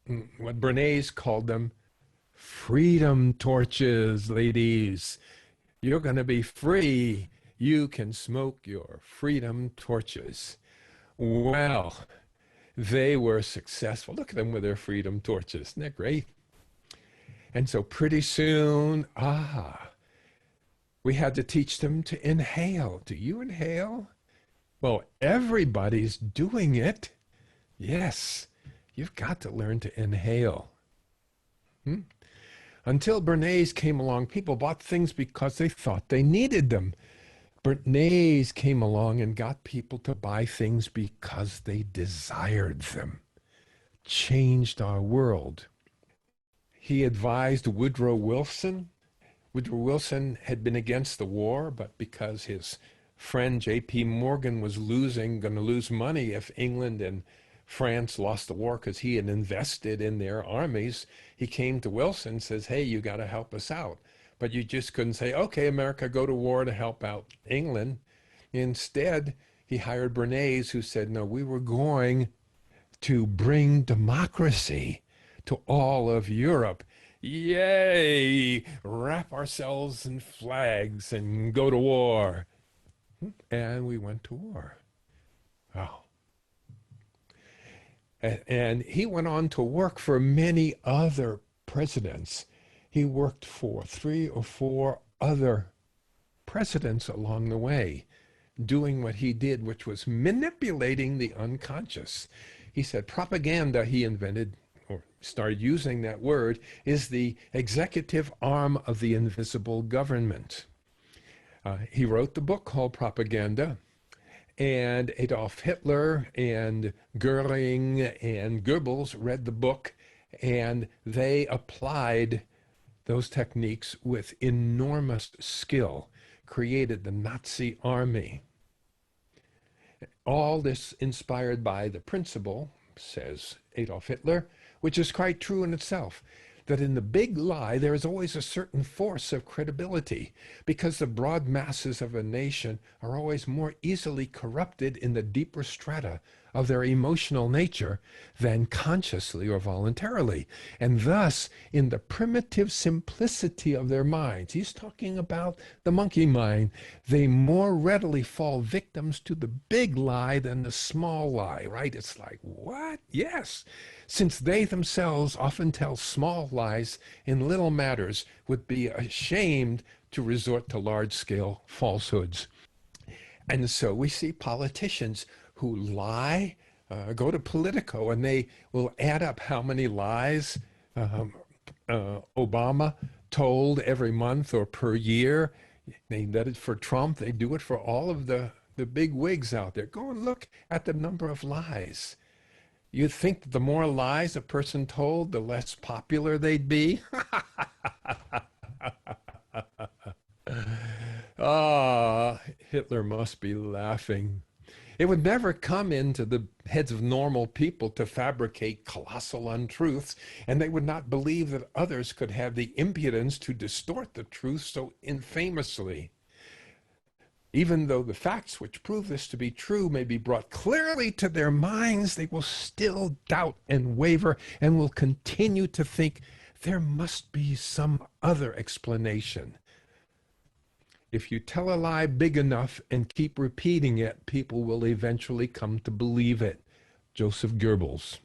Bernays called them, freedom torches, ladies. You're going to be free. You can smoke your freedom torches. Well, they were successful. Look at them with their freedom torches. Isn't that great? And so pretty soon, we had to teach them to inhale. Do you inhale? Well, everybody's doing it. Yes, you've got to learn to inhale. Until Bernays came along, people bought things because they thought they needed them. Bernays came along and got people to buy things because they desired them. Changed our world. He advised Woodrow Wilson. Woodrow Wilson had been against the war, but because his friend J.P. Morgan was going to lose money if England and France lost the war because he had invested in their armies, he came to Wilson and says, hey, you got to help us out. But you just couldn't say, okay, America, go to war to help out England. Instead, he hired Bernays, who said, no, we were going to bring democracy to all of Europe. Yay! Wrap ourselves in flags and go to war. And we went to war. Wow. And he went on to work for many other presidents. He worked for 3 or 4 other presidents along the way. doing what he did, which was manipulating the unconscious. He said propaganda, he invented or started using that word, is the executive arm of the invisible government. He wrote the book called Propaganda, and Adolf Hitler and Goering and Goebbels read the book, and they applied those techniques with enormous skill, created the Nazi army. All this inspired by the principle, says Adolf Hitler, which is quite true in itself, that in the big lie there is always a certain force of credibility, because the broad masses of a nation are always more easily corrupted in the deeper strata of their emotional nature than consciously or voluntarily. And thus, in the primitive simplicity of their minds, he's talking about the monkey mind, they more readily fall victims to the big lie than the small lie, right? It's like, what? Yes. Since they themselves often tell small lies in little matters, would be ashamed to resort to large-scale falsehoods. And so we see politicians who lie, go to Politico, and they will add up how many lies Obama told every month or per year. They did it for Trump. They do it for all of the big wigs out there. Go and look at the number of lies. You'd think that the more lies a person told, the less popular they'd be. Ah, Hitler must be laughing. It would never come into the heads of normal people to fabricate colossal untruths, and they would not believe that others could have the impudence to distort the truth so infamously. Even though the facts which prove this to be true may be brought clearly to their minds, they will still doubt and waver and will continue to think there must be some other explanation. If you tell a lie big enough and keep repeating it, people will eventually come to believe it. Joseph Goebbels,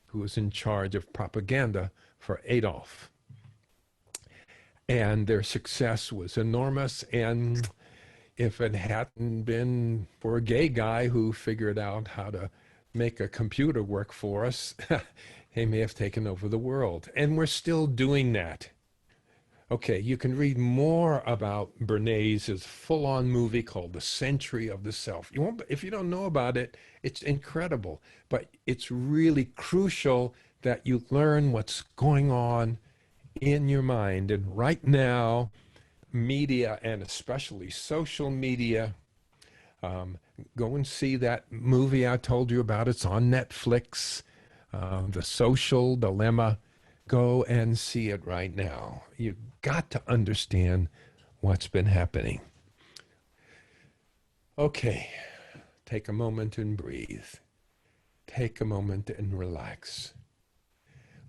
who was in charge of propaganda for Adolf. And their success was enormous, and if it hadn't been for a gay guy who figured out how to make a computer work for us, he may have taken over the world. And we're still doing that. Okay, you can read more about Bernays' full-on movie called The Century of the Self. You won't, if you don't know about it, it's incredible. But it's really crucial that you learn what's going on in your mind. And right now, media, and especially social media, go and see that movie I told you about. It's on Netflix, The Social Dilemma. Go and see it right now. You've got to understand what's been happening. Okay, take a moment and breathe. Take a moment and relax.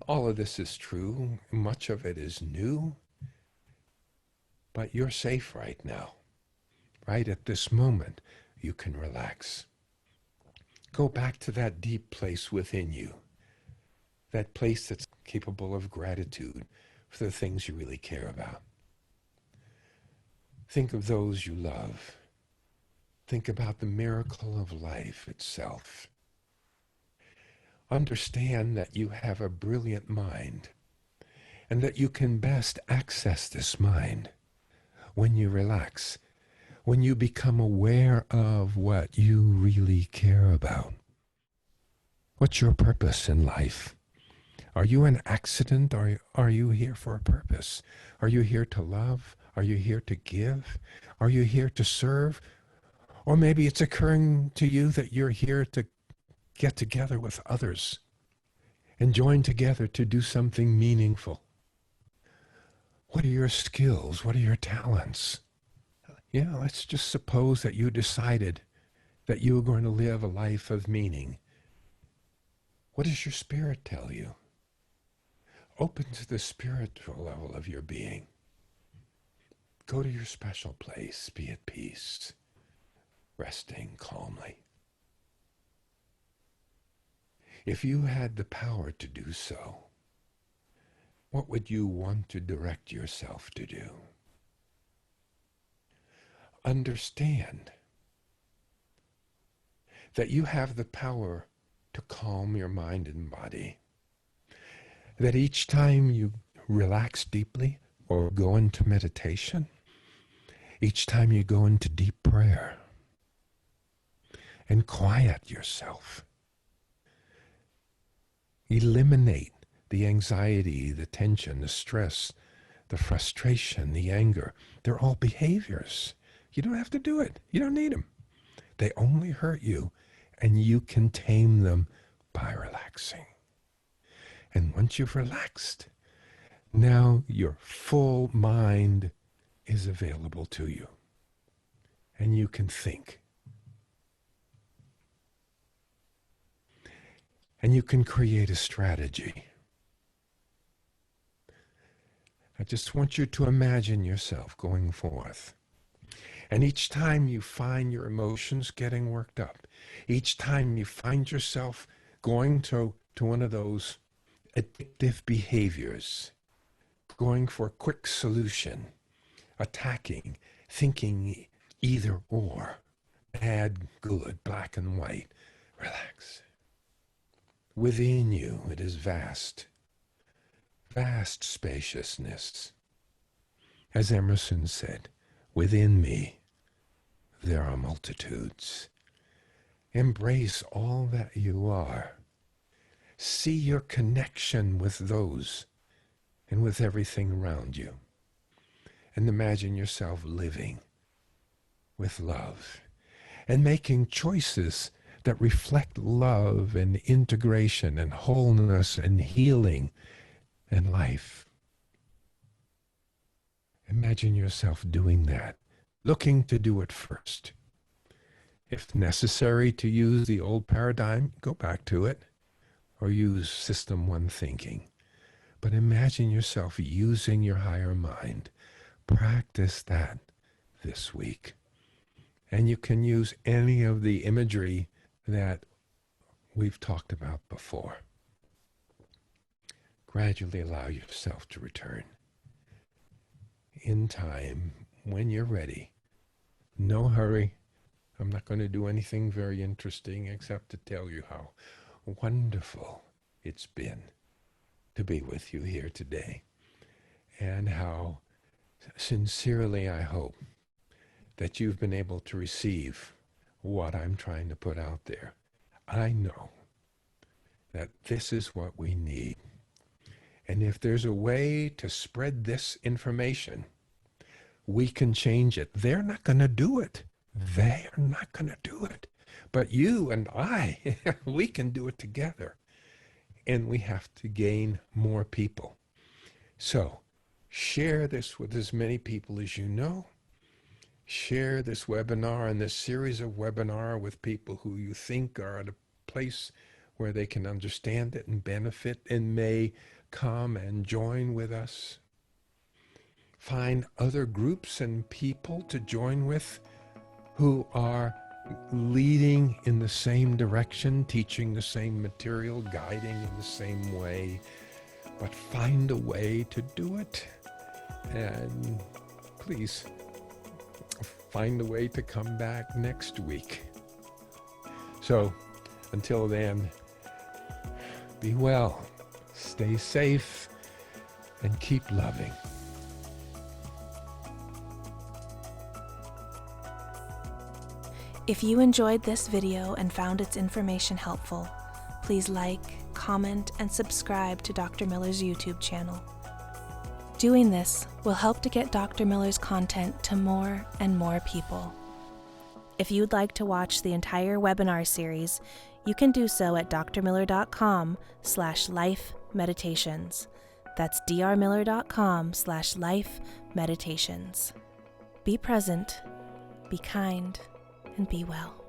All of this is true. Much of it is new. But you're safe right now. Right at this moment, you can relax. Go back to that deep place within you. That place that's capable of gratitude for the things you really care about. Think of those you love. Think about the miracle of life itself. Understand that you have a brilliant mind and that you can best access this mind when you relax, when you become aware of what you really care about. What's your purpose in life? Are you an accident, or are you here for a purpose? Are you here to love? Are you here to give? Are you here to serve? Or maybe it's occurring to you that you're here to get together with others and join together to do something meaningful. What are your skills? What are your talents? Yeah, let's just suppose that you decided that you were going to live a life of meaning. What does your spirit tell you? Open to the spiritual level of your being. Go to your special place. Be at peace, resting calmly. If you had the power to do so, what would you want to direct yourself to do? Understand that you have the power to calm your mind and body. That each time you relax deeply or go into meditation, each time you go into deep prayer and quiet yourself, eliminate the anxiety, the tension, the stress, the frustration, the anger. They're all behaviors. You don't have to do it. You don't need them. They only hurt you, and you can tame them by relaxing. And once you've relaxed, now your full mind is available to you. And you can think. And you can create a strategy. I just want you to imagine yourself going forth. And each time you find your emotions getting worked up, each time you find yourself going to one of those addictive behaviors, going for a quick solution, attacking, thinking either or, bad, good, black and white, relax. Within you, it is vast, vast spaciousness. As Emerson said, within me, there are multitudes. Embrace all that you are. See your connection with those and with everything around you. And imagine yourself living with love and making choices that reflect love and integration and wholeness and healing and life. Imagine yourself doing that, looking to do it first. If necessary to use the old paradigm, go back to it, or use System 1 thinking. But imagine yourself using your higher mind. Practice that this week. And you can use any of the imagery that we've talked about before. Gradually allow yourself to return. In time, when you're ready. No hurry. I'm not going to do anything very interesting except to tell you how wonderful it's been to be with you here today, and how sincerely I hope that you've been able to receive what I'm trying to put out there. I know that this is what we need. And if there's a way to spread this information, we can change it. They're not going to do it. They are not going to do it. But you and I, we can do it together. And we have to gain more people. So, share this with as many people as you know. Share this webinar and this series of webinar with people who you think are at a place where they can understand it and benefit and may come and join with us. Find other groups and people to join with who are leading in the same direction, teaching the same material, guiding in the same way, but find a way to do it. And please find a way to come back next week. So until then, be well, stay safe, and keep loving. If you enjoyed this video and found its information helpful, please like, comment, and subscribe to Dr. Miller's YouTube channel. Doing this will help to get Dr. Miller's content to more and more people. If you'd like to watch the entire webinar series, you can do so at drmiller.com/lifemeditations. That's drmiller.com/lifemeditations. Be present, be kind, and be well.